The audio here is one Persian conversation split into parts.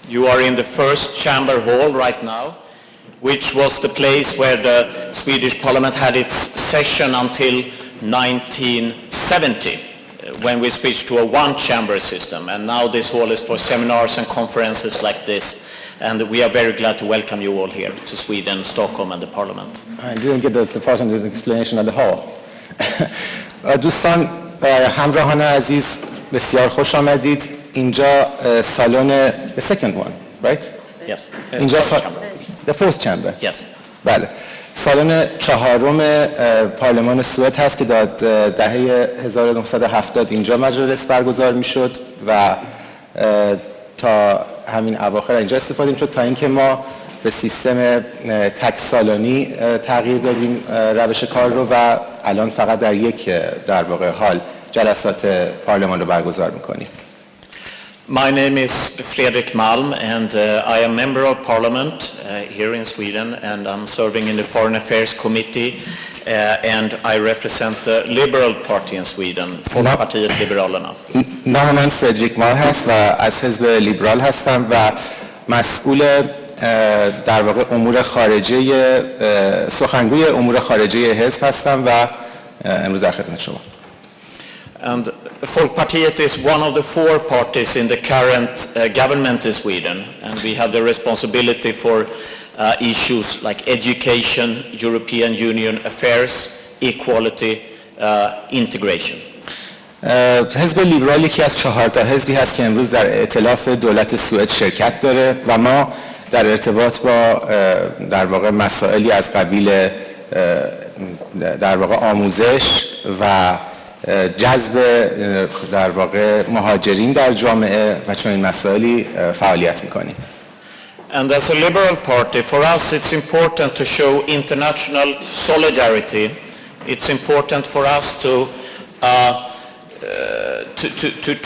You are in the first chamber hall right now, which was the place where the Swedish Parliament had its session until 1970, when we switched to a one-chamber system. And now this hall is for seminars and conferences like this. And we are very glad to welcome you all here to Sweden, Stockholm, and the Parliament. I didn't get the part of the explanation of the hall. دوستان همراهان عزیز بسیار خوش آمدید. اینجا سالن the second one, right? Yes. اینجا the fourth chamber. Yes. بله. سالن چهارم پارلمان سوئد هست که دهه 1970 اینجا مجلس برگزار میشد و تا همین اواخر اینجا استفاده میشد تا اینکه ما به سیستم تک سالانی تغییر دادیم روش کار رو و الان فقط در یک در واقع حال جلسات پارلمان رو برگزار میکنیم. My name is Fredrik Malm, and I am member of Parliament here in Sweden, and I'm serving in the Foreign Affairs Committee, and I represent the Liberal Party in Sweden, Folkpartiet Liberalerna. نام من فردریک مال هست و از حزب لیبرال هستم و مسئول در واقع امور خارجه سخنگوی امور خارجه حزب هستم و امروز در خدمت شما. And Folkpartiet is one of the four parties in the current government in Sweden, and we have the responsibility for issues like education, European Union affairs, equality, integration. حزب لیبرال یکی از 4 تا حزبی هست که امروز در ائتلاف دولت سوئد شرکت داره و ما در ارتباط با در واقع مسائلی از قبیل در واقع آموزش و جذب در واقع مهاجرین در جامعه و چنین مسائلی فعالیت می‌کنیم. And as a liberal party, for us it's important to show international solidarity. It's important for us to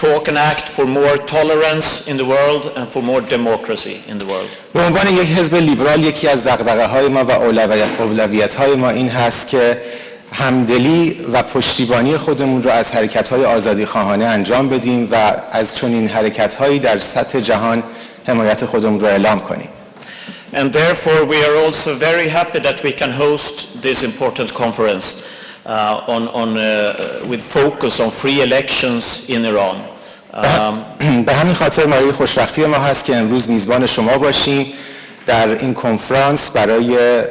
talk and act for more tolerance in the world and for more democracy in the world. به عنوان یک حزب لیبرال یکی از دغدغه‌های ما و اولویت‌های ما این هست که همدلی و پشتیبانی خودمون رو از حرکت‌های آزادیخواهانه انجام بدیم و از چنین حرکت‌هایی در سطح جهان حمایت خودمون رو اعلام کنیم. And therefore we are also very happy that we can host this important conference with focus on free elections in Iran. به همین خاطر مایه خوشبختی ما هست که امروز میزبان شما باشیم در این کنفرانس برای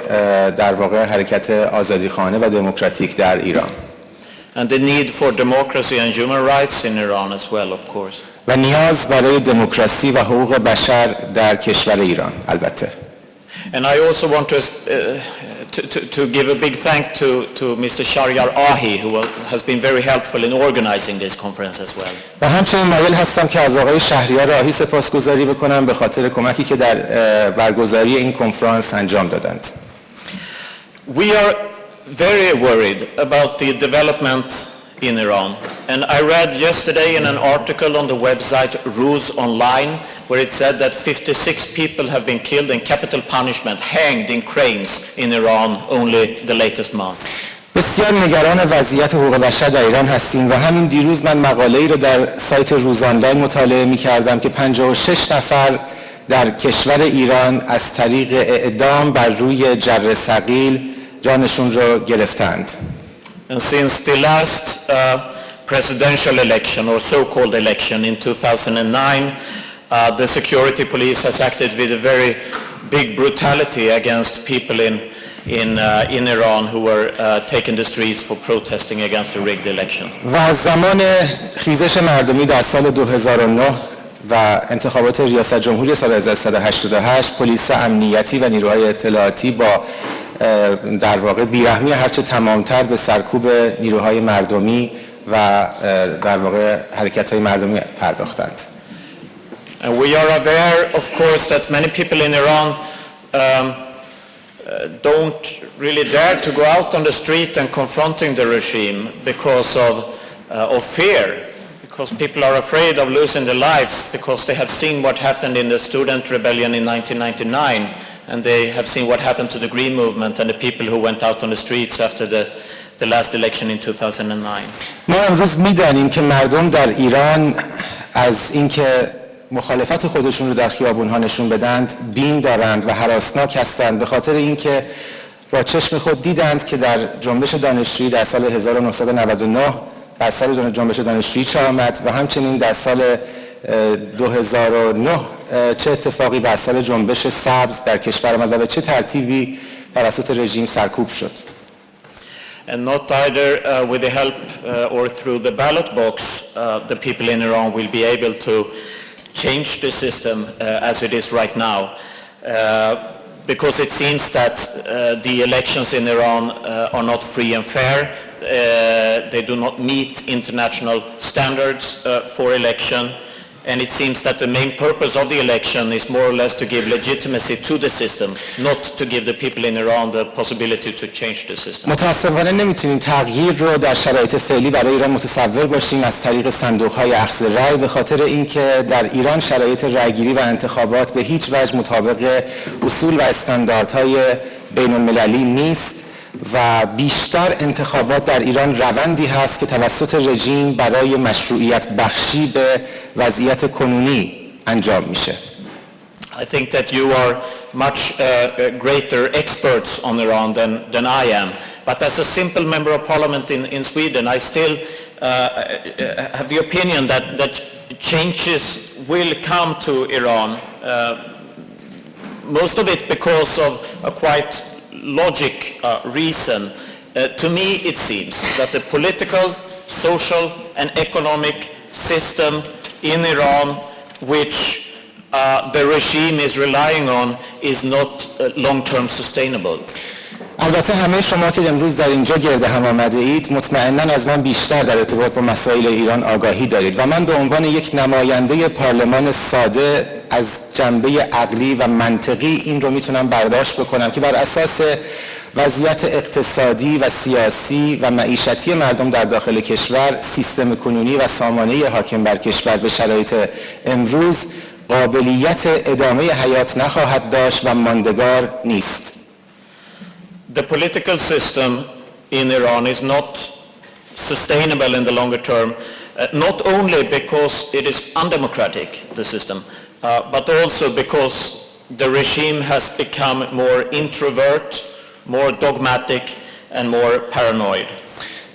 در واقع حرکت آزادیخواهانه و دموکراتیک در ایران. And the need for democracy and human rights in Iran as well, of course. و نیاز برای دموکراسی و حقوق بشر در کشور ایران البته. And I also want to give a big thank to Mr. Shahryar Ahi, who has been very helpful in organizing this conference as well. و همچنین مایل هستم که از آقای شهریار آهی سپاسگزاری بکنم به خاطر کمکی که در برگزاری این کنفرانس انجام دادند. We are very worried about the development in Iran, and I read yesterday in an article on the website Ruse Online where it said that 56 people have been killed in capital punishment, hanged in cranes in Iran only the latest month. بسیار نگران وضعیت حقوق بشر در ایران هستیم و همین دیروز من مقاله‌ای رو در سایت روز آنلاین مطالعه می‌کردم که 56 نفر در کشور ایران از طریق اعدام بر روی جر ثقیل جانشون رو گرفتند. And since the last presidential election or so-called election in 2009, the security police has acted with a very big brutality against people in Iran who were taking the streets for protesting against the rigged election. و از زمان خیزش مردمی در سال 2009 و انتخابات ریاست جمهوری سال 1388 پلیس امنیتی و نیروهای اطلاعاتی با در واقع بیرحمی هرچه تمامتر به سرکوب نیروهای مردمی و در واقع حرکت‌های مردمی پرداختند. We are aware, of course, that many people in Iran don't really dare to go out on the street and confronting the regime because of fear, because people are afraid of losing their lives, because they have seen what happened in the student rebellion in 1999, and they have seen what happened to the Green Movement and the people who went out on the streets after the last election in 2009. ما امروز می‌دانیم که مردم در ایران از اینکه مخالفت خودشون رو در خیابون‌ها نشون بدند بیم دارند و هراسناک هستند، به خاطر اینکه با چشم خود دیدند که در جنبش دانشجویی در سال 1999 بر سر جنبش دانشجویی چه آمد و همچنین در سال 2009 چه اتفاقی بر سر جنبش سبز در کشور آمد و به چه ترتیبی توسط رژیم سرکوب شد. And not either with the help or through the ballot box the people in Iran will be able to change the system as it is right now. Because it seems that the elections in Iran are not free and fair. They do not meet international standards for election. And it seems that the main purpose of the election is more or less to give legitimacy to the system, not to give the people in Iran the possibility to change the system. متاسفانه نمیتونیم تغییر رو در شرایط فعلی برای ایران متصور باشیم از طریق صندوق‌های اخذ رأی، به خاطر اینکه در ایران شرایط رأیگیری و انتخابات به هیچ وجه مطابق اصول و استانداردهای بین‌المللی نیست و بیشتر انتخابات در ایران روندی هست که توسط رژیم برای مشروعیت بخشی به وضعیت کنونی انجام میشه. I think that you are much greater experts on Iran than I am. But as a simple member of parliament in Sweden, I still have the opinion that changes will come to Iran. Most of it because of a quite logic reason. To me it seems that the political, social and economic system in Iran which the regime is relying on is not long-term sustainable. البته همه شما که امروز در اینجا گرد هم آمده اید مطمئناً از من بیشتر در ارتباط با مسائل ایران آگاهی دارید و من به عنوان یک نماینده پارلمان ساده از جنبه عقلی و منطقی این رو میتونم برداشت بکنم که بر اساس وضعیت اقتصادی و سیاسی و معیشتی مردم در داخل کشور سیستم کنونی و سامانه حاکم بر کشور به شرایط امروز قابلیت ادامه حیات نخواهد داشت و ماندگار نیست. The political system in Iran is not sustainable in the longer term, not only because it is undemocratic, the system, but also because the regime has become more introvert, more dogmatic and more paranoid.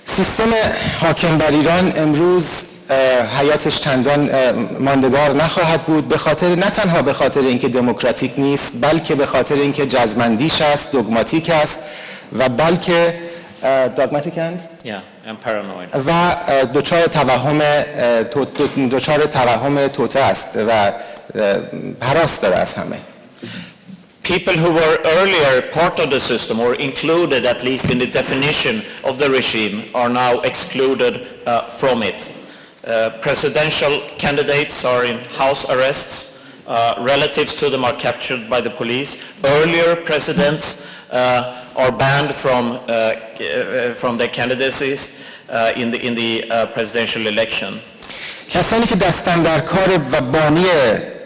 سیستم حاکم بر ایران امروز حیاتش چندان ماندگار نخواهد بود، به خاطر نه تنها به خاطر اینکه دموکراتیک نیست بلکه به خاطر اینکه جزمندیش است، دogmatic است و بلکه و دچار توهم توطئه است و هراس داره از همه. People who were earlier part of the system or included at least in the definition of the regime are now excluded from it. Presidential candidates are in house arrests. Relatives to them are captured by the police. Earlier presidents are banned from their candidacies in the presidential election. کسانی که دستن در کار و بانی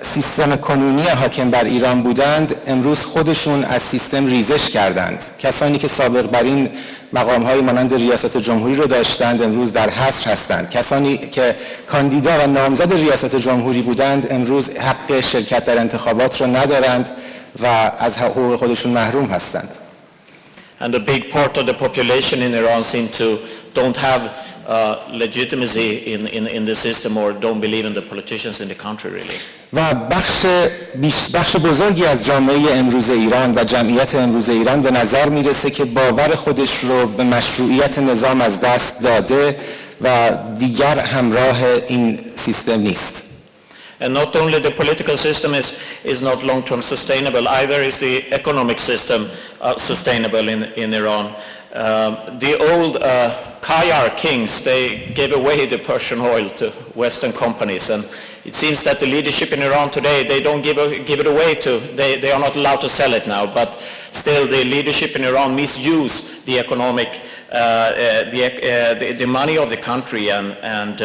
سیستم کنونی حاکم بر ایران بودند امروز خودشون از سیستم ریزش کردند. کسانی که سابق بر این مقام‌های مانند ریاست جمهوری رو داشتند امروز در حصر هستند. کسانی که کاندیدا و نامزد ریاست جمهوری بودند امروز حق شرکت در انتخابات رو ندارند و از حقوق خودشون محروم هستند. And a big part of the population in Iran don't have legitimacy in the system or don't believe in the politicians in the country really. و بخش بزرگی از جامعه امروز ایران و جمعیت امروز ایران به نظر میرسه که باور خودش رو به مشروعیت نظام از دست داده و دیگر همراه این سیستم نیست. And not only the political system is not long-term sustainable, either is the economic system sustainable in Iran. The old Qajar kings, they gave away the Persian oil to Western companies, and it seems that the leadership in Iran today, they don't give it away they are not allowed to sell it now, but still the leadership in Iran misuse the economic, the money of the country, and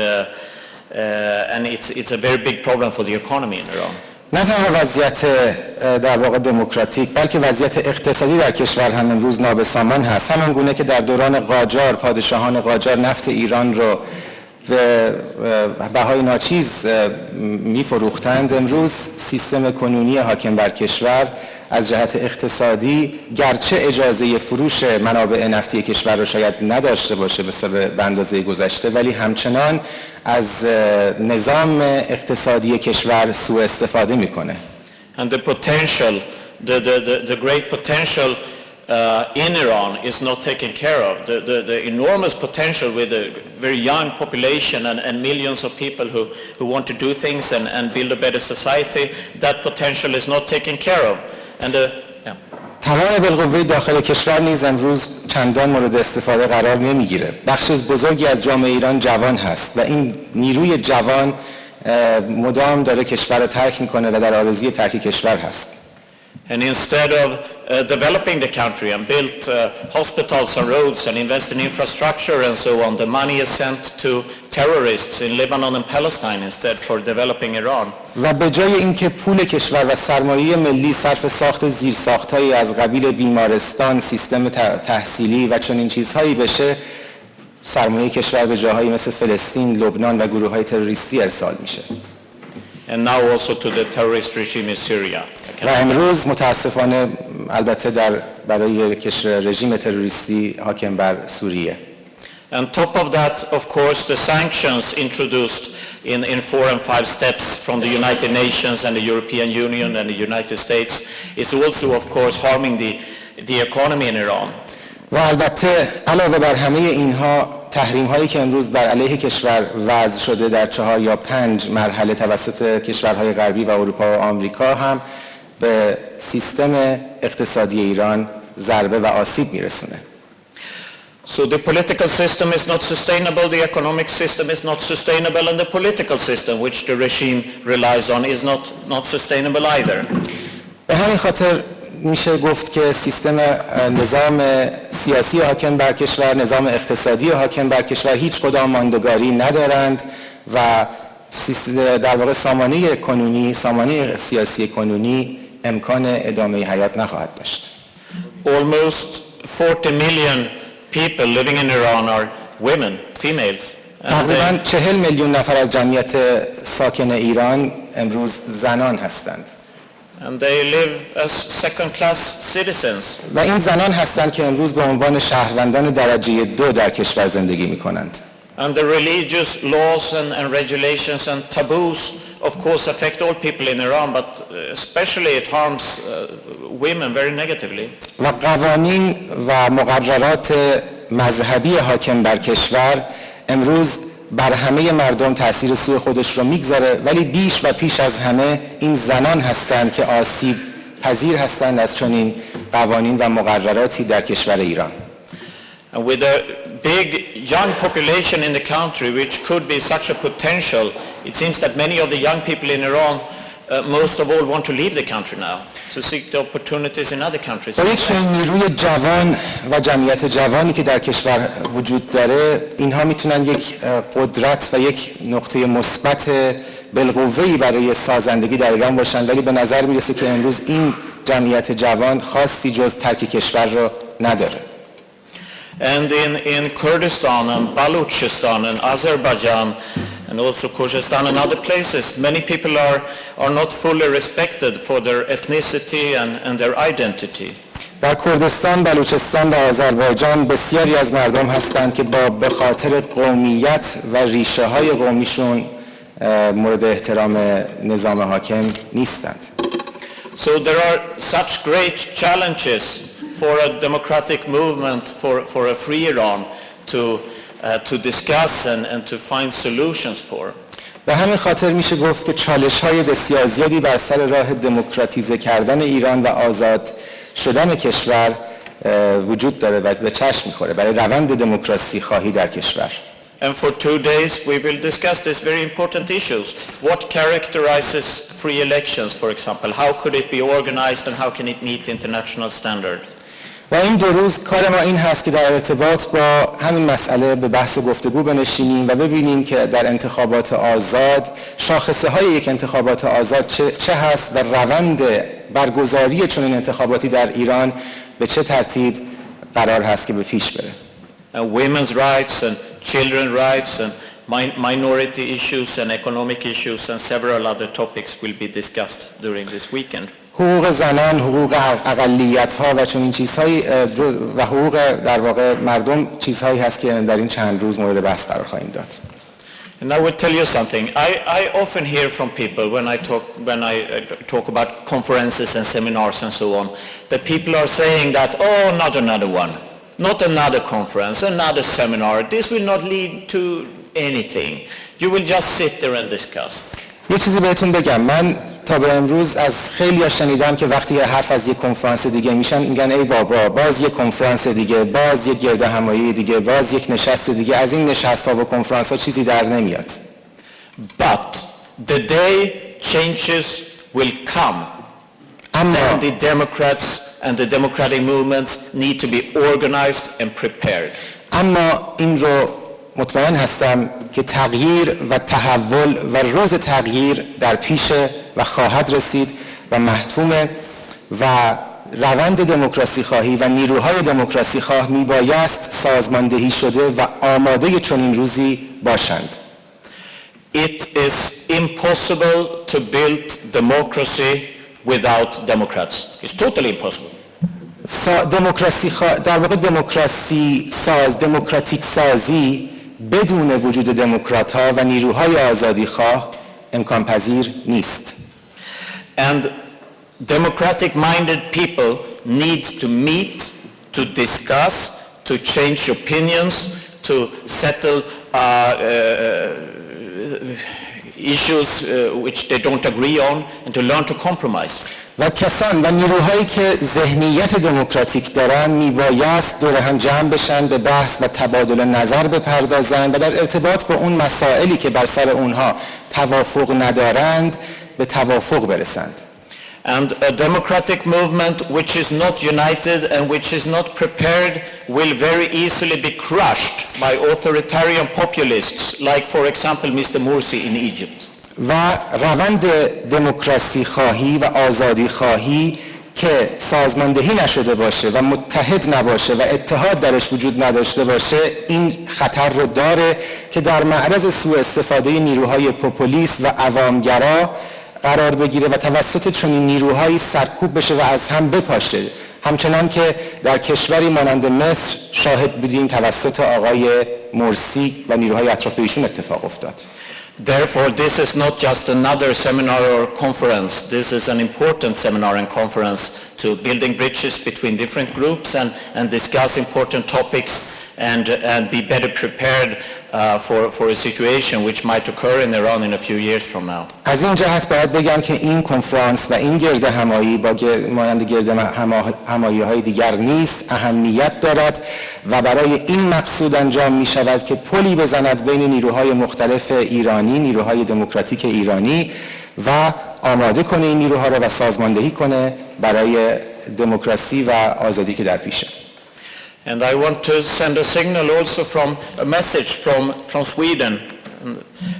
it's a very big problem for the economy in Iran. نه تنها وضعیت در واقع دموکراتیک بلکه وضعیت اقتصادی در کشور هم امروز نابسامان هست، همان گونه که در دوران قاجار پادشاهان قاجار نفت ایران رو به بهای ناچیز میفروختند، امروز سیستم کنونی حاکم بر کشور از جهت اقتصادی گرچه اجازه فروش منابع نفتی کشور را شاید نداشته باشه به اندازه گذشته، ولی همچنان از نظام اقتصادی کشور سوء استفاده میکنه. And the potential, the great potential in Iran is not taken care of. The enormous potential with a very young population and millions of people who want to do things and build a better society, that potential is not taken care of. And توان بالقوه داخل کشور نیز امروز چندان مورد استفاده قرار نمیگیره. بخش بزرگی از جامعه ایران جوان هست و این نیروی جوان مدام داره کشور رو ترک میکنه و در آرزوی ترک کشور هست. And instead of developing the country and build hospitals and roads and invest in infrastructure and so on, the money is sent to terrorists in Lebanon and Palestine instead for developing Iran. و به جای اینکه پول کشور و سرمایه ملی صرف ساخت زیرساخت‌هایی از قبیل بیمارستان، سیستم تحصیلی و چنین چیزهایی بشه، سرمایه کشور به جاهایی مثل فلسطین، لبنان و گروه‌های تروریستی ارسال میشه. And now also to the terrorist regime in Syria. و امروز متاسفانه البته برای رژیم تروریستی حاکم بر سوریه. On top of that, of course, the sanctions introduced in 4 and 5 steps from the United Nations and the European Union and the United States is also, of course, harming the economy in Iran. و البته علاوه بر همه اینها تحریم هایی که امروز بر علیه کشور وضع شده در 4 یا 5 مرحله توسط کشورهای غربی و اروپا و آمریکا هم به سیستم اقتصادی ایران ضربه و آسیب میرسونه. So the political system is not sustainable, the economic system is not sustainable, and the political system which the regime relies on is not sustainable either. به همین خاطر میشه گفت که سیستم نظام سیاسی حاکم بر کشور، نظام اقتصادی حاکم بر کشور هیچ کدام ماندگاری ندارند و در واقع سامانه سیاسی کنونی امکان ادامه حیات نخواهد داشت. Almost 40 million people living in Iran are women, females. تقریباً 40 میلیون نفر از جمعیت ساکن ایران امروز زنان هستند. And they live as second-class citizens. و این زنان هستند که امروز به عنوان شهروندان درجه 2 در کشور زندگی می‌کنند. And the religious laws and regulations and taboos, of course, affect all people in Iran, but especially it harms women very negatively. و قوانین و مقررات مذهبی حاکم بر کشور امروز بر همه مردم تأثیر سوء خودش رو میگذاره، ولی بیش و پیش از همه این زنان هستند که آسیب پذیر هستند از چنین قوانین و مقرراتی در کشور ایران. And with a big young population in the country, which could be such a potential, it seems that many of the young people in Iran, most of all, want to leave the country now to seek the opportunities in other countries. با یک نیروی جوان و جمعیت جوانی که در کشور وجود داره، اینها میتونن یک قدرت و یک نقطه مثبت بالقوه‌ای برای سازندگی در ایران باشن، ولی به نظر میرسه که امروز این جمعیت جوان خواستی جز ترک کشور رو نداره. And in Kurdistan and Baluchistan and Azerbaijan and also Kyrgyzstan and other places, many people are not fully respected for their ethnicity and their identity. در کردستان، بلوچستان و آذربایجان بسیاری از مردم هستند که به خاطر قومیت و ریشه های قومیشون مورد احترام نظام حاکم نیستند. So there are such great challenges for a democratic movement for a free Iran to discuss and to find solutions for. به همین خاطر میشه گفت که چالش‌های بسیار زیادی بر سر راه دموکراتیزه کردن ایران و آزاد شدن کشور وجود داره و به چشم می‌خوره برای روند دموکراسی خواهی در کشور. And for 2 days we will discuss these very important issues. What characterizes free elections, for example? How could it be organized and how can it meet international standards? و این 2 روز کار ما این هست که در ارتباط با همین مسئله به بحث گفتگو بنشینیم و ببینیم که در انتخابات آزاد شاخصه های یک انتخابات آزاد چه هست و روند برگزاری چنین انتخاباتی در ایران به چه ترتیب قرار هست که به پیش بره. And women's rights and children's rights and minority issues and economic issues and several other topics will be discussed during this weekend. حقوق زنان، حقوق اقلیت‌ها و چنین چیزهایی و حقوق در واقع مردم چیزهایی هست که در این چند روز مورد بحث قرار خواهیم داد. And I will tell you something. I often hear from people when I talk about conferences and seminars and so on, that people are saying that, oh, not another one, not another conference, another seminar. This will not lead to anything. You will just sit there and discuss. یه چیزی بهتون بگم، من تا به امروز از خیلی ها شنیدم که وقتی یه حرف از یک کنفرانس دیگه میشن میگن ای بابا باز یک کنفرانس دیگه، باز یک گرد همایی دیگه، باز یک نشست دیگه، از این نشست ها و کنفرانس ها چیزی در نمیاد. But the day changes will come. Then the Democrats and the democratic movements need to be organized and prepared. اما این رو مطمئن هستم که تغییر و تحول و روز تغییر در پیشه و خواهد رسید و محتومه و روند دموکراسی خواهی و نیروهای دموکراسی خواه میبایست سازماندهی شده و آماده چنین روزی باشند. It is impossible to build democracy without Democrats. It's totally impossible. در واقع دموکراتیک سازی بدون وجود دموکرات ها و نیروهای آزادی خواه امکان پذیر نیست. And democratic minded people need to meet, to discuss, to change opinions, to settle issues which they don't agree on, and to learn to compromise. و کسان و نیروهایی که ذهنیت دموکراتیک دارن میبایست دور هم جمع بشن، به بحث و تبادل نظر بپردازند و در ارتباط با اون مسائلی که بر سر اونها توافق ندارند به توافق برسند. And a democratic movement which is not united and which is not prepared will very easily be crushed by authoritarian populists like for example Mr. Morsi in Egypt. و روند دموکراسی خواهی و آزادی خواهی که سازماندهی نشده باشه و متحد نباشه و اتحاد درش وجود نداشته باشه این خطر رو داره که در معرض سوء استفاده نیروهای پوپولیست و عوامگرا قرار بگیره و توسط چنین نیروهایی سرکوب بشه و از هم بپاشه، همچنان که در کشوری مانند مصر شاهد بودیم توسط آقای مرسی و نیروهای اطراف ایشون اتفاق افتاد. Therefore, this is not just another seminar or conference. This is an important seminar and conference to building bridges between different groups and discuss important topics and be better prepared for a situation which might occur in Iran in a few years from now. از این جهت باید بگم که این کنفرانس و این گرد همایی با مانند گرد همایی‌های دیگر نیست، اهمیت دارد و برای این مقصود انجام می شود که پلی بزند بین نیروهای مختلف ایرانی، نیروهای دموکراتیک ایرانی و آماده کنه این نیروها را و سازماندهی کنه برای دموکراسی و آزادی که در پیشه. And I want to send a signal also a message from Sweden,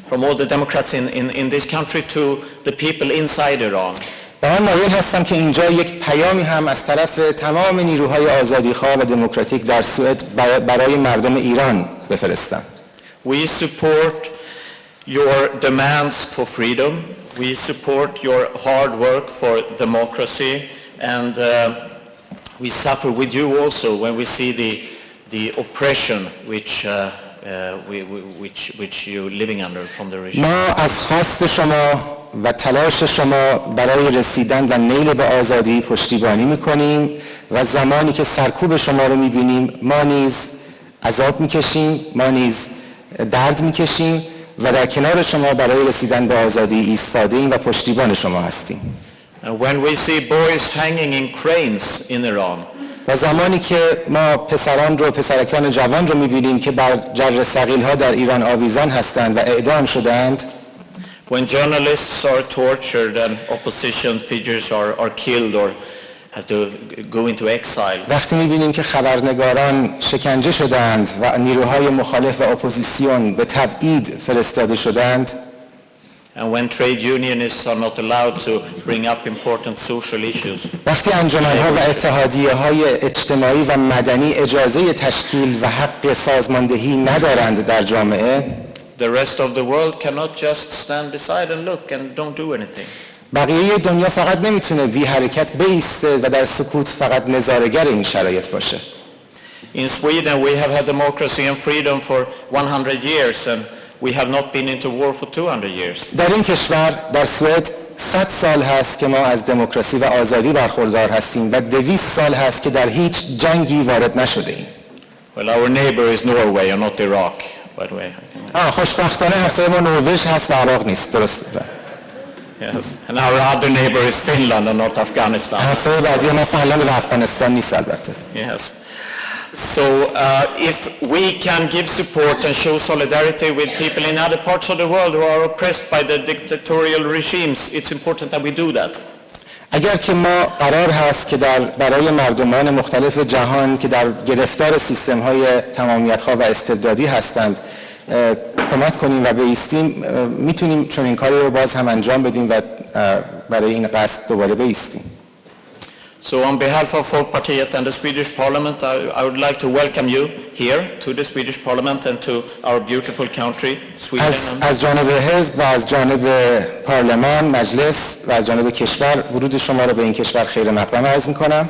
from all the Democrats in this country to the people inside Iran. من مایل هستم که اینجا یک پیامی هم از طرف تمام نیروهای آزادیخواه و دموکراتیک در سوئد برای مردم ایران بفرستم. We support your demands for freedom. We support your hard work for democracy and we suffer with you also when we see the oppression which you're living under from the regime. ما از خواست شما و تلاش شما برای رسیدن و نیل به آزادی پشتیبانی میکنیم و زمانی که سرکوب شما رو میبینیم ما نیز عذاب میکشیم، ما نیز درد میکشیم و در کنار شما برای رسیدن به آزادی ایستادیم و پشتیبان شما هستیم. When we see boys hanging in cranes in Iran, و زمانی که ما پسرکان جوان رو می‌بینیم که بر جر ثقیل‌ها در ایران آویزان هستند و اعدام شدند، when journalists are tortured and opposition figures are killed or has to go into exile, وقتی می‌بینیم که خبرنگاران شکنجه شدند و نیروهای مخالف و اپوزیسیون به تبعید فرستاده شدند، and when trade unionists are not allowed to bring up important social issues. وقتی انجمن‌ها و اتحادیه‌های اجتماعی و مدنی اجازه تشکیل و حق سازماندهی ندارند در جامعه، the rest of the world cannot just stand beside and look and don't do anything. بقیه دنیا فقط نمیتونه بی حرکت بایسته و در سکوت فقط نظاره‌گر این شرایط باشه. In Sweden we have had democracy and freedom for 100 years and we have not been into war for 200 years. در این کشور در سوئد 100 سال هست که ما از دموکراسی و آزادی برخوردار هستیم و 200 سال هست که در هیچ جنگی وارد نشده ایم. Well, our neighbor is Norway and not Iraq, by the way. خوشبختانه همسایه ما نروژ هست و عراق نیست، درسته. Yes, and our other neighbor is Finland and not Afghanistan. همسایه بعدی ما فنلاند و افغانستان نیست البته. Yes. So if we can give support and show solidarity with people in other parts of the world who are oppressed by the dictatorial regimes, it's important that we do that. اگر که ما قرار هست که برای مردمان مختلف جهان که در گرفتار سیستم‌های تمامیت‌خواه و استبدادی هستند کمک کنیم و بایستیم، میتونیم چون این کاری رو باز هم انجام بدیم و برای این قصد دوباره بایستیم. So on behalf of Folkpartiet and the Swedish Parliament, I would like to welcome you here to the Swedish Parliament and to our beautiful country, Sweden. از جانب حزب و از جانب پارلمان، مجلس و از جانب کشور ورود شما را به این کشور خیر مقدم عرض می‌کنم.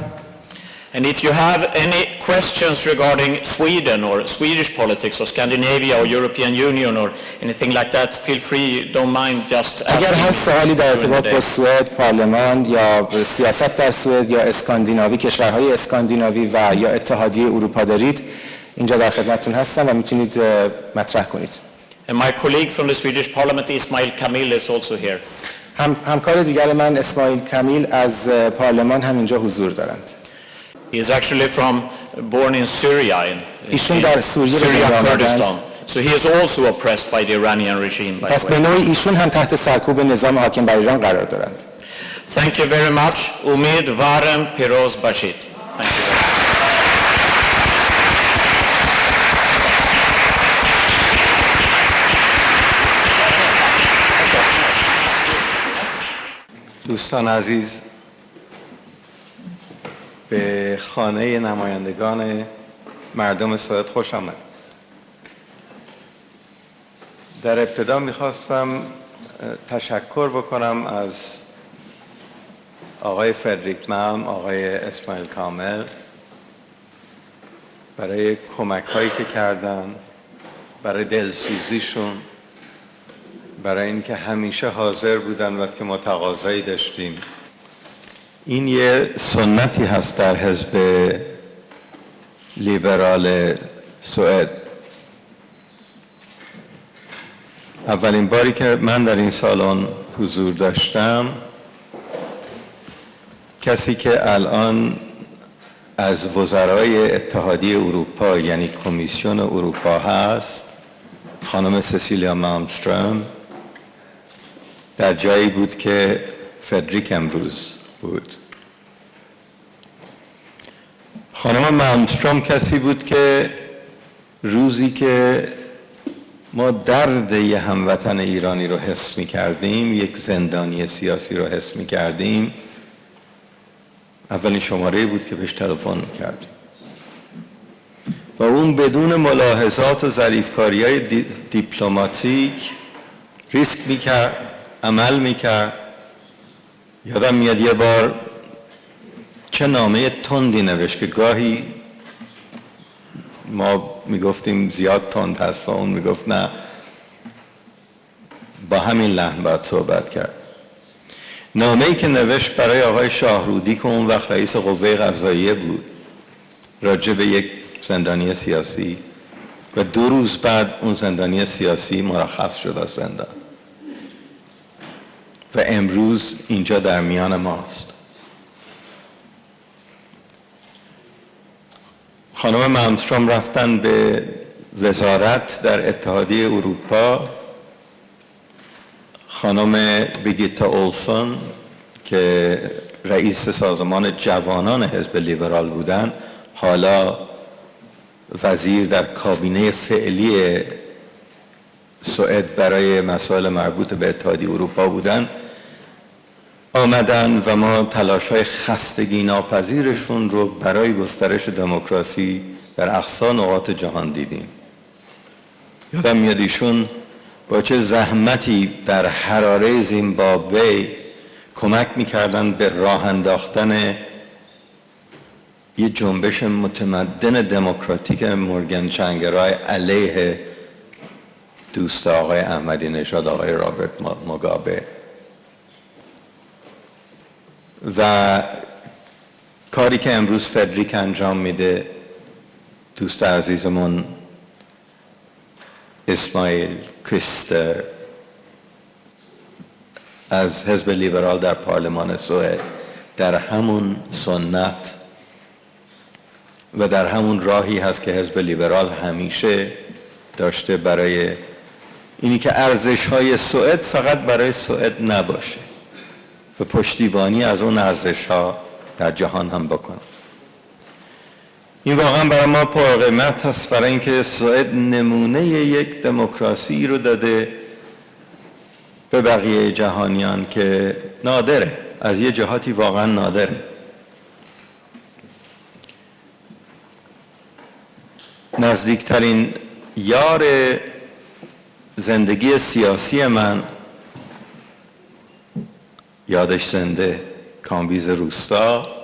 And if you have any questions regarding Sweden or Swedish politics or Scandinavia or European Union or anything like that, feel free, don't mind just asking. اگر هر سوالی در ارتباط با سوئد، پارلمان یا سیاست در سوئد یا اسکاندیناوی، کشورهای اسکاندیناوی و یا اتحادیه اروپا دارید، اینجا در خدمتتون هستم و میتونید مطرح کنید. And my colleague from the Swedish Parliament, Ismail Kamil, is also here. همکار دیگر من اسماعیل کمیل از پارلمان هم اینجا حضور دارند. He is actually born in Syria, ایشون در سوریه به دنیا آمدند. So he is also oppressed by the Iranian regime. پس به نوعی ایشون هم تحت سرکوب نظام حاکم بر ایران قرار دارند. Thank you very much. امیدوارم پیروز باشید. Thank you. دوستان عزیز، به خانه نمایندگان مردم سوئد خوش آمد. در ابتدا میخواستم تشکر بکنم از آقای فردریک مالم، آقای اسماعیل کامل برای کمک هایی که کردن، برای دلسوزیشون، برای اینکه همیشه حاضر بودن وقتی ما تقاضایی داشتیم. این یه سنتی هست در حزب لیبرال سوئد. اولین باری که من در این سالن حضور داشتم، کسی که الان از وزرای اتحادیه اروپا یعنی کمیسیون اروپا هست، خانم سسیلیا مالمستروم، در جایی بود که فردریک امروز بود. خانم مالمستروم کسی بود که روزی که ما درد یه هموطن ایرانی رو حس می کردیم، یک زندانی سیاسی رو حس می کردیم، اولین شماره بود که بهش تلفن می کردیم و اون بدون ملاحظات و ظریفکاری‌های دیپلماتیک ریسک می کرد، عمل می کرد. یادم میاد یه بار چه نامه تندی نوشت که گاهی ما میگفتیم زیاد تند هست و اون میگفت نه، با همین لحن باید صحبت کرد. نامه‌ای که نوشت برای آقای شاهرودی که اون وقت رئیس قوه قضاییه بود، راجع به یک زندانی سیاسی، و 2 روز بعد اون زندانی سیاسی مرخص شد از زندان و امروز اینجا در میان ماست. خانم مالمستروم رفتن به وزارت در اتحادیه اروپا. خانم بیگیتا اولسون که رئیس سازمان جوانان حزب لیبرال بودن، حالا وزیر در کابینه فعلی سوئد برای مسائل مربوط به اتحادیه اروپا بودن، آمدن و ما تلاش‌های خستگی ناپذیرشون رو برای گسترش دموکراسی در اقصا نقاط جهان دیدیم. یادم میاد ایشون با چه زحمتی در حراره زیمبابوه کمک میکردن به راه انداختن یه جنبش متمدن دموکراتیک مورگنچنگرای علیه دوست آقای احمدی نژاد، آقای رابرت موگابه. و کاری که امروز فدریک انجام میده، دوست عزیزمون اسماعیل کریستر از حزب لیبرال در پارلمان سوئد، در همون سنت و در همون راهی هست که حزب لیبرال همیشه داشته برای اینی که ارزش‌های سوئد فقط برای سوئد نباشه و پشتیبانی از اون ارزش‌ها در جهان هم بکنه. این واقعا برای ما پرقیمت هست، برای اینکه سوئد نمونه یک دموکراسی رو داده به بقیه جهانیان که نادره، از یه جهاتی واقعا نادره. نزدیکترین یار زندگی سیاسی من، یادش زنده، کامبیز روستا،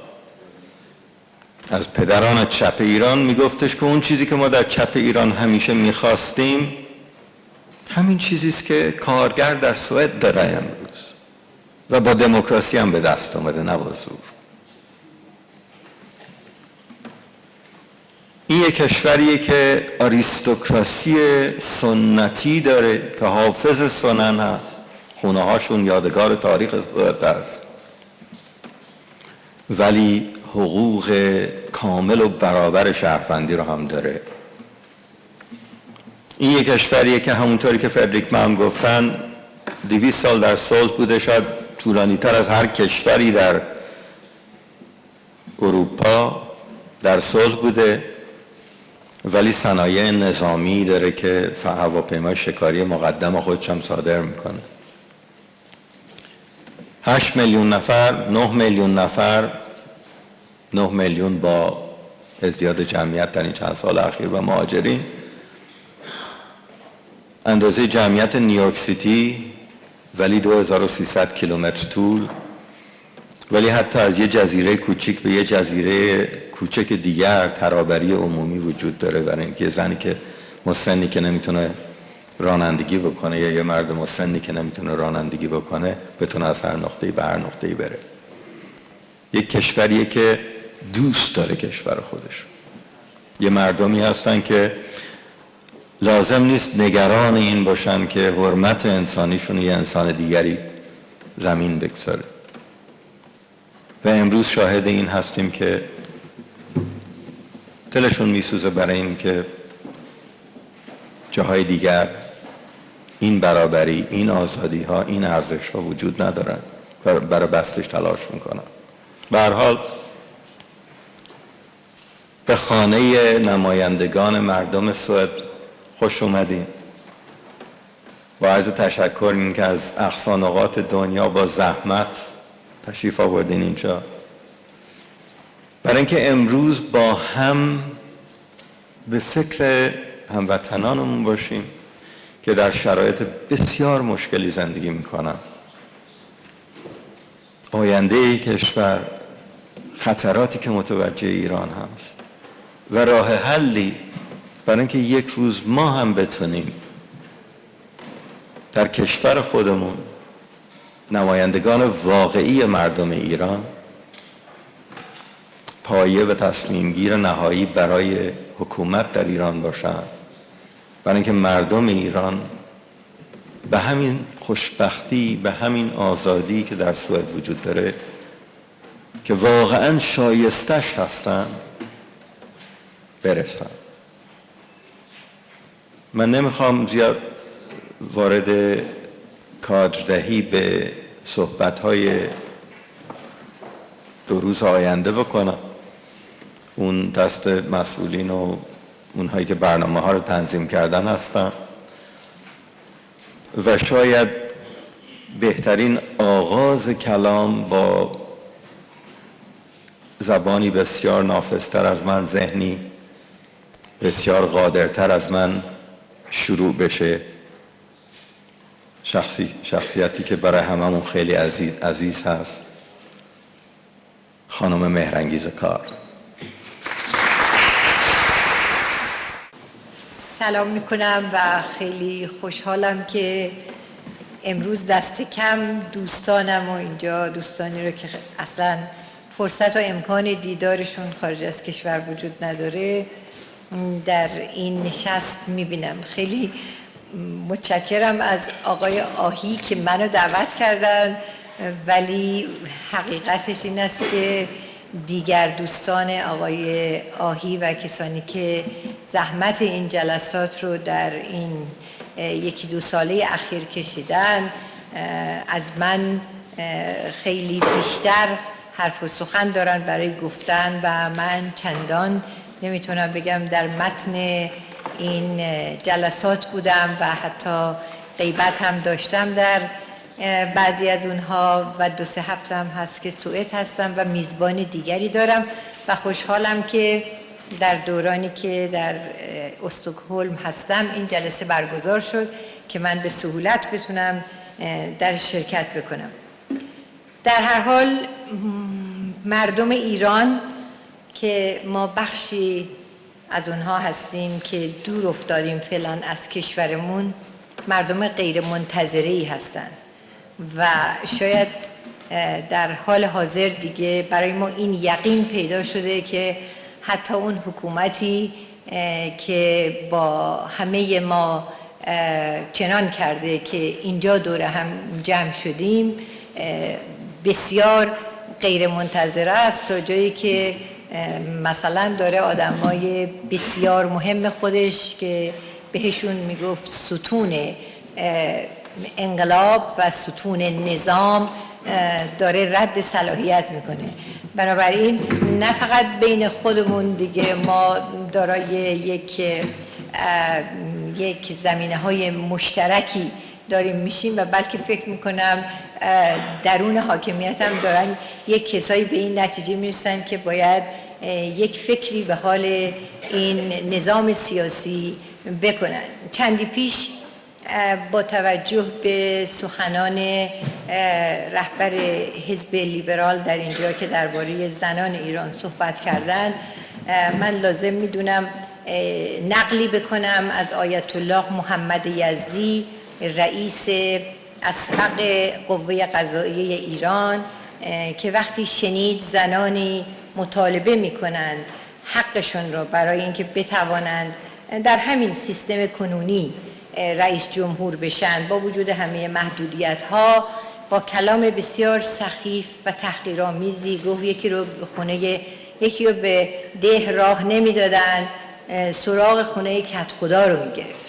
از پدران چپ ایران میگفتش که اون چیزی که ما در چپ ایران همیشه میخواستیم همین چیزیست که کارگر در سوئد داره امروز و با دموکراسی هم به دست اومده، نه با زور. این یک کشوریه که آریستوکراسی سنتی داره که حافظ سنن هست، خونه هاشون یادگار تاریخ سوئد هست، ولی حقوق کامل و برابر شهروندی رو هم داره. این یک کشوریه که همونطوری که فدریک هم گفتن 200 سال در صلح بوده، شاید طولانی تر از هر کشوری در اروپا در صلح بوده، ولی صنایع نظامی داره که هواپیمای شکاری مقدم خودش هم صادر میکنه. 8 میلیون نفر، 9 میلیون نفر، 9 میلیون با ازدیاد جمعیت در این چند سال اخیر و مهاجرین، اندازه جمعیت نیویورک سیتی، ولی 2300 کیلومتر طول، ولی حتی از یه جزیره کوچیک به یه جزیره کوچک دیگر ترابری عمومی وجود داره، برای اینکه زنی که مسنی که نمیتونه رانندگی بکنه یا یه مرد مسنی که نمیتونه رانندگی بکنه بتونه از هر نقطه‌ای به هر نقطه‌ای بره. یک کشوریه که دوست داره کشور خودش. یه مردمی هستن که لازم نیست نگران این باشن که حرمت انسانیشون یه انسان دیگری زمین بگذاره. و امروز شاهد این هستیم که دلشون میسوزه برای این که جاهای دیگر این برابری، این آزادی ها، این ارزش ها وجود ندارن، برای بستش تلاش میکنن. به هر حال به خانه نمایندگان مردم سوئد خوش اومدین. با عرض تشکر این که از اقصا نقاط دنیا با زحمت تشریف آوردین اینجا، برای اینکه امروز با هم به فکر هموطنانمون باشیم که در شرایط بسیار مشکلی زندگی میکنن. آینده کشور، خطراتی که متوجه ایران هست و راه حلی برای اینکه یک روز ما هم بتونیم در کشور خودمون نمایندگان واقعی مردم ایران پایه و تصمیم گیر نهایی برای حکومت در ایران باشند، برای اینکه مردم ایران به همین خوشبختی، به همین آزادی که در سوئد وجود داره که واقعا شایستش هستن برسن. من نمیخوام زیاد وارد کادردهی به صحبت‌های 2 روز آینده بکنم. اون دست مسئولین و اونهایی که برنامه ها رو تنظیم کردن هستن و شاید بهترین آغاز کلام با زبانی بسیار نافذتر از من، ذهنی بسیار قادرتر از من شروع بشه شخصیتی که برای هممون خیلی عزیز هست، خانم مهرانگیز کار. سلام میکنم و خیلی خوشحالم که امروز دست کم دوستانم و اینجا دوستانی رو که اصلا فرصت و امکان دیدارشون خارج از کشور وجود نداره در این نشست میبینم. خیلی متشکرم از آقای آهی که منو دعوت کردن، ولی حقیقتش این است که دیگر دوستان آقای آهی و کسانی که زحمت این جلسات رو در این یکی دو ساله اخیر کشیدن از من خیلی بیشتر حرف و سخن دارن برای گفتن و من چندان نمیتونم بگم در متن این جلسات بودم و حتی غیبت هم داشتم در بعضی از اونها و 2-3 هفته هم هست که سوئد هستم و میزبان دیگری دارم و خوشحالم که در دورانی که در استکهلم هستم این جلسه برگزار شد که من به سهولت بتونم در شرکت بکنم. در هر حال مردم ایران که ما بخشی از اونها هستیم که دور افتادیم فعلا از کشورمون، مردم غیر منتظره‌ای هستند و شاید در حال حاضر دیگه برای ما این یقین پیدا شده که حتی اون حکومتی که با همه ما چنان کرده که اینجا دور هم جمع شدیم بسیار غیر منتظره است، تا جایی که مثلا داره آدمای بسیار مهم خودش که بهشون میگفت ستون انقلاب و ستون نظام داره رد صلاحیت میکنه. بنابراین نه فقط بین خودمون دیگه ما دارای یک زمینه‌های مشترکی داریم میشیم و بلکه فکر میکنم درون حاکمیت هم دارن یک کسایی به این نتیجه میرسن که باید یک فکری به حال این نظام سیاسی بکنن. چندی پیش با توجه به سخنان رهبر حزب لیبرال در اینجا که درباره زنان ایران صحبت کردن، من لازم میدونم نقلی بکنم از آیت الله محمد یزدی رئیس اسبق قوه قضاییه ایران که وقتی شنید زنانی مطالبه میکنند حقشون رو برای اینکه بتوانند در همین سیستم کنونی رئیس جمهور بشن با وجود همه محدودیت ها، با کلام بسیار سخیف و تحقیرآمیزی گفت یکی رو به خونه یکی رو به ده راه نمیدادن، سراغ خونه کت خدا رو میگرفت.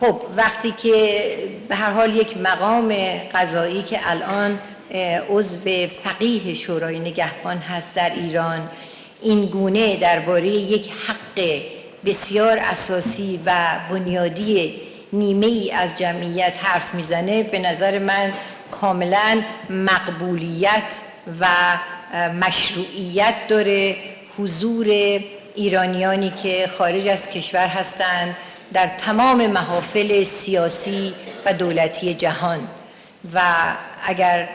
خب وقتی که به هر حال یک مقام قضایی که الان عضو فقیه شورای نگهبان هست در ایران این گونه درباره یک حق بسیار اساسی و بنیادی نیمه ای از جمعیت حرف میزنه، به نظر من کاملا مقبولیت و مشروعیت داره حضور ایرانیانی که خارج از کشور هستند در تمام محافل سیاسی و دولتی جهان و اگر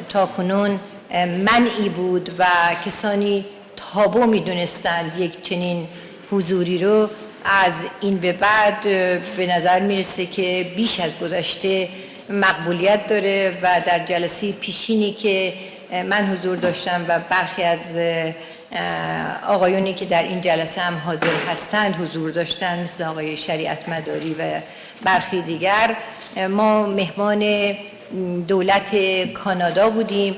تاکنون منعی بود و کسانی تابو میدونستند یک چنین حضوری رو، از این به بعد به نظر میرسه که بیش از گذشته مقبولیت داره و در جلسه پیشینی که من حضور داشتم و برخی از آقایونی که در این جلسه هم حاضر هستند حضور داشتند مثل آقای شریعت مداری و برخی دیگر، ما مهمان دولت کانادا بودیم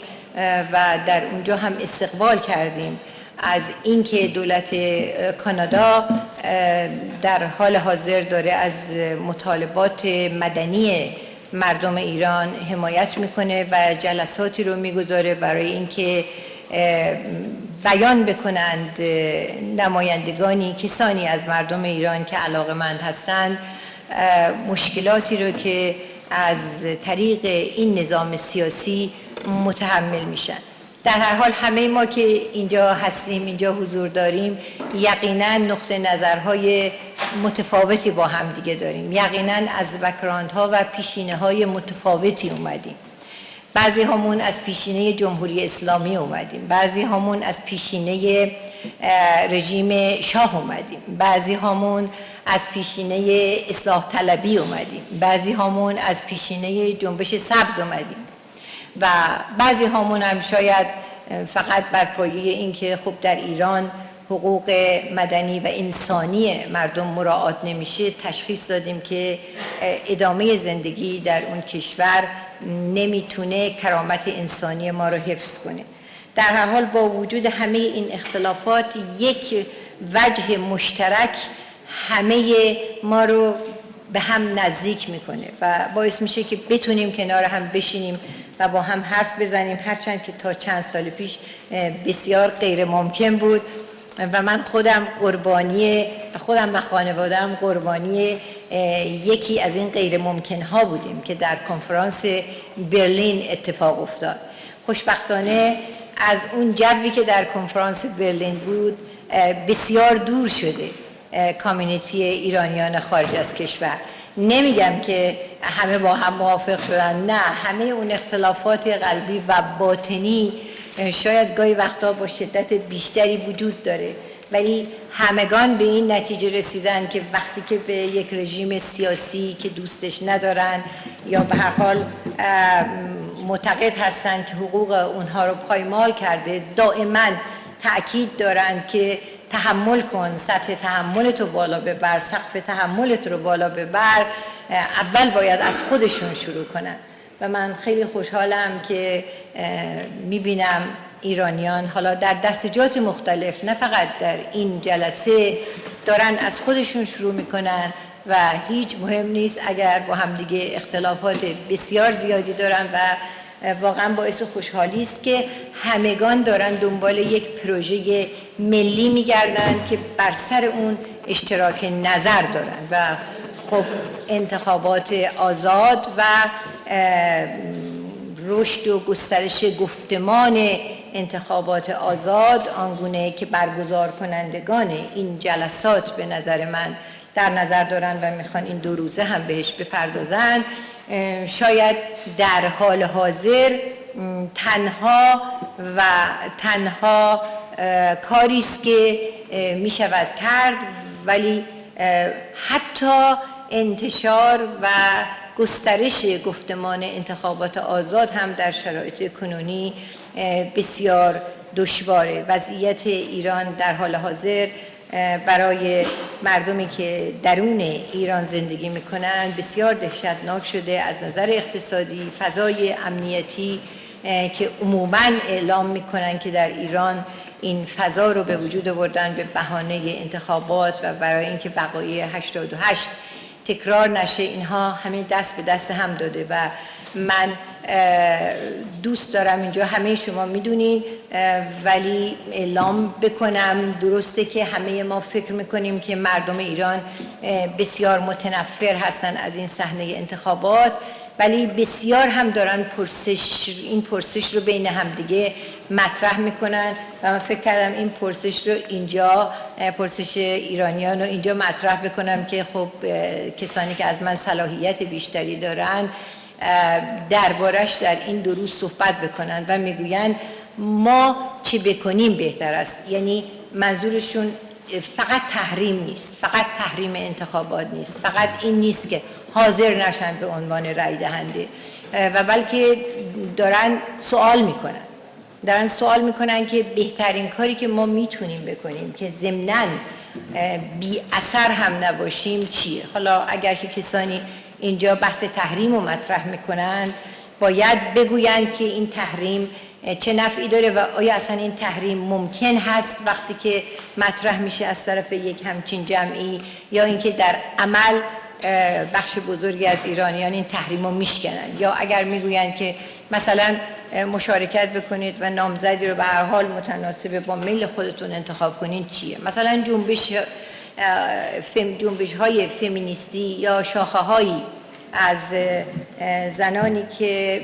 و در اونجا هم استقبال کردیم از اینکه دولت کانادا در حال حاضر داره از مطالبات مدنی مردم ایران حمایت میکنه و جلساتی رو میگذاره برای اینکه بیان بکنند نمایندگانی کسانی از مردم ایران که علاقه‌مند هستند مشکلاتی رو که از طریق این نظام سیاسی متحمل میشن. در هر حال همه ما که اینجا هستیم، اینجا حضور داریم، یقینا نقطه نظرهای متفاوتی با هم دیگه داریم. یقینا از بک‌گراندها و پیشینه‌های متفاوتی اومدیم. بعضی همون از پیشینه جمهوری اسلامی اومدیم، بعضی همون از پیشینه رژیم شاه اومدیم، بعضی همون از پیشینه اصلاح طلبی اومدیم، بعضی همون از پیشینه جنبش سبز اومدیم و بعضی همون هم شاید فقط بر پایه اینکه خب در ایران حقوق مدنی و انسانی مردم مراعات نمیشه تشخیص دادیم که ادامه زندگی در اون کشور نمیتونه کرامت انسانی ما رو حفظ کنه. در هر حال با وجود همه این اختلافات یک وجه مشترک همه ما رو به هم نزدیک میکنه و باعث میشه که بتونیم کنار هم بشینیم و با هم حرف بزنیم، هرچند که تا چند سال پیش بسیار غیر ممکن بود و من خودم و خانواده‌ام قربانی یکی از این غیر ممکن ها بودیم که در کنفرانس برلین اتفاق افتاد. خوشبختانه از اون جوی که در کنفرانس برلین بود بسیار دور شده کامیونیتی ایرانیان خارج از کشور. نمیگم که همه با هم موافق شدن، نه، همه اون اختلافات قلبی و باطنی شاید گاهی وقتا با شدت بیشتری وجود داره، ولی همگان به این نتیجه رسیدن که وقتی که به یک رژیم سیاسی که دوستش ندارن یا به هر حال معتقد هستن که حقوق اونها رو پایمال کرده، دائما تأکید دارن که تحمل کن، سطح تحملت رو بالا ببر، سقف تحملت رو بالا ببر، اول باید از خودشون شروع کنن. و من خیلی خوشحالم که میبینم ایرانیان حالا در دستجات مختلف، نه فقط در این جلسه، دارن از خودشون شروع میکنن و هیچ مهم نیست اگر با هم دیگه اختلافات بسیار زیادی دارن و واقعا باعث خوشحالی است که همگان دارن دنبال یک پروژه ملی میگردن که بر سر اون اشتراک نظر دارن و خب انتخابات آزاد و رشد و گسترش گفتمان انتخابات آزاد آنگونه که برگزار کنندگان این جلسات به نظر من در نظر دارن و میخوان این 2 روزه هم بهش بپردازن، شاید در حال حاضر تنها کاری است که میشود کرد، ولی حتی انتشار و گسترش گفتمان انتخابات آزاد هم در شرایط کنونی بسیار دشواره. وضعیت ایران در حال حاضر برای مردمی که درون ایران زندگی میکنن بسیار دهشتناک شده از نظر اقتصادی. فضای امنیتی که عموماً اعلام میکنن که در ایران این فضا رو به وجود آوردن به بهانه انتخابات و برای اینکه وقایع 88 تکرار نشه، اینها همه دست به دست هم داده و من دوست دارم اینجا همه شما میدونین ولی اعلام بکنم. درسته که همه ما فکر میکنیم که مردم ایران بسیار متنفر هستن از این صحنه انتخابات، ولی بسیار هم دارن این پرسش رو بین هم دیگه مطرح میکنن و من فکر کردم این پرسش رو اینجا، پرسش ایرانیان رو اینجا مطرح بکنم که خب کسانی که از من صلاحیت بیشتری دارن دربارش در این 2 روز صحبت بکنن و میگوین ما چی بکنیم بهتر است. یعنی منظورشون فقط تحریم نیست، فقط تحریم انتخابات نیست، فقط این نیست که حاضر نشن به عنوان رای دهنده و بلکه دارن سوال میکنن که بهترین کاری که ما میتونیم بکنیم که ضمناً بی اثر هم نباشیم چیه. حالا اگر که کسانی اینجا بحث تحریم رو مطرح میکنن باید بگویند که این تحریم چه نفعی داره و آیا اصلا این تحریم ممکن هست وقتی که مطرح میشه از طرف یک همچین جمعی، یا اینکه در عمل بخش بزرگی از ایرانیان این تحریم رو میشکنن، یا اگر میگویند که مثلا مشارکت بکنید و نامزدی رو به هر حال متناسب با میل خودتون انتخاب کنین چیه. مثلا جنبش های فمینیستی یا شاخه هایی از زنانی که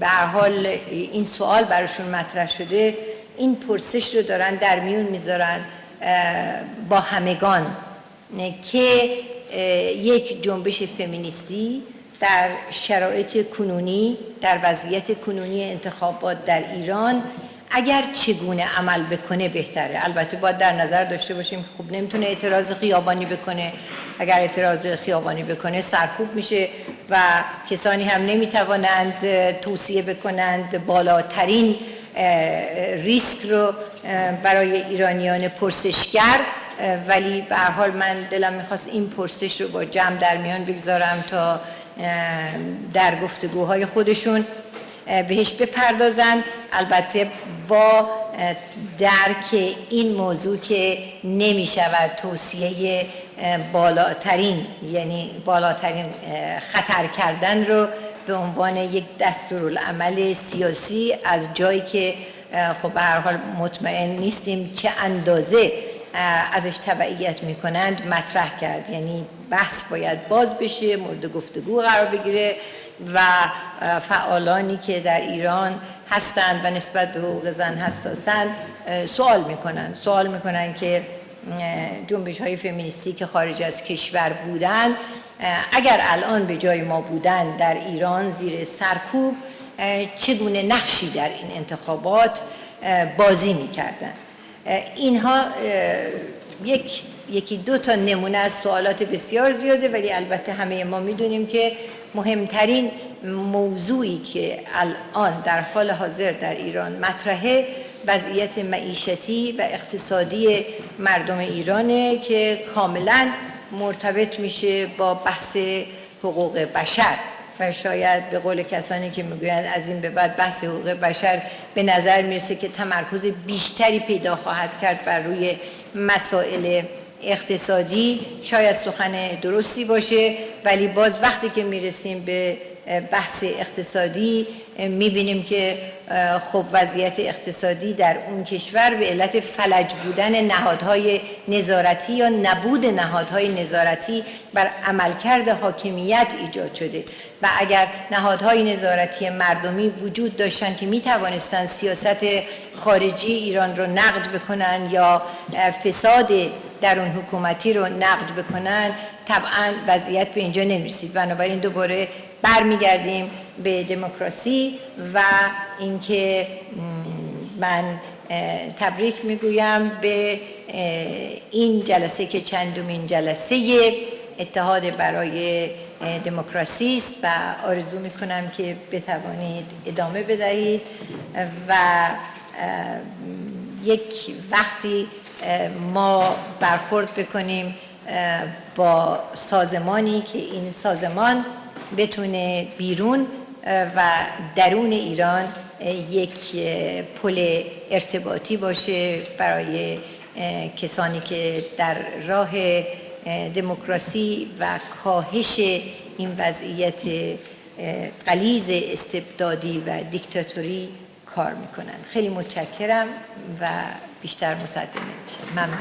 به هر حال این سوال براشون مطرح شده این پرسش رو دارن در میون میذارن با همگان که یک جنبش فمینیستی در شرایط کنونی، در وضعیت کنونی انتخابات در ایران اگر چگونه عمل بکنه بهتره. البته باید در نظر داشته باشیم خب نمیتونه اعتراض خیابانی بکنه، اگر اعتراض خیابانی بکنه سرکوب میشه و کسانی هم نمیتوانند توصیه بکنند بالاترین ریسک رو برای ایرانیان پرسشگر. ولی به هر حال من دلم میخواست این پرسش رو با جمع در میان بگذارم تا در گفتگوهای خودشون بهش بپردازن، البته با درک این موضوع که نمی شود توصیه بالاترین، یعنی بالاترین خطر کردن رو به عنوان یک دستورالعمل سیاسی از جایی که خب به هر حال مطمئن نیستیم چه اندازه ازش تبعیت میکنند مطرح کرد. یعنی بحث باید باز بشه، مورد گفتگو قرار بگیره و فعالانی که در ایران هستند و نسبت به حقوق زن حساسند سوال میکنن که جنبش های فمینیستی که خارج از کشور بودن اگر الان به جای ما بودن در ایران زیر سرکوب چگونه نقشی در این انتخابات بازی میکردن. اینها یکی دو تا نمونه از سوالات بسیار زیاده، ولی البته همه ما میدونیم که مهمترین موضوعی که الان در حال حاضر در ایران مطرحه وضعیت معیشتی و اقتصادی مردم ایرانه که کاملا مرتبط میشه با بحث حقوق بشر و شاید به قول کسانی که میگویند از این به بعد بحث حقوق بشر به نظر میرسه که تمرکز بیشتری پیدا خواهد کرد بر روی مسائل اقتصادی. شاید سخن درستی باشه، ولی باز وقتی که میرسیم به بحث اقتصادی میبینیم که خب وضعیت اقتصادی در اون کشور به علت فلج بودن نهادهای نظارتی یا نبود نهادهای نظارتی بر عملکرد حاکمیت ایجاد شده و اگر نهادهای نظارتی مردمی وجود داشتن که میتوانستن سیاست خارجی ایران رو نقد بکنن یا فساد در اون حکومتی رو نقد بکنن طبعا وضعیت به اینجا نمیرسید. بنابراین دوباره برمیگردیم به دمکراسی و اینکه من تبریک میگویم به این جلسه که چندمین جلسه اتحاد برای دمکراسی است و آرزو میکنم که بتوانید ادامه بدهید و یک وقتی ما برخورد بکنیم با سازمانی که این سازمان بتونه بیرون و درون ایران یک پل ارتباطی باشه برای کسانی که در راه دموکراسی و کاهش این وضعیت غلیظ استبدادی و دیکتاتوری کار میکنن. خیلی متشکرم و بیشتر مصدق نمیشم. ممنون.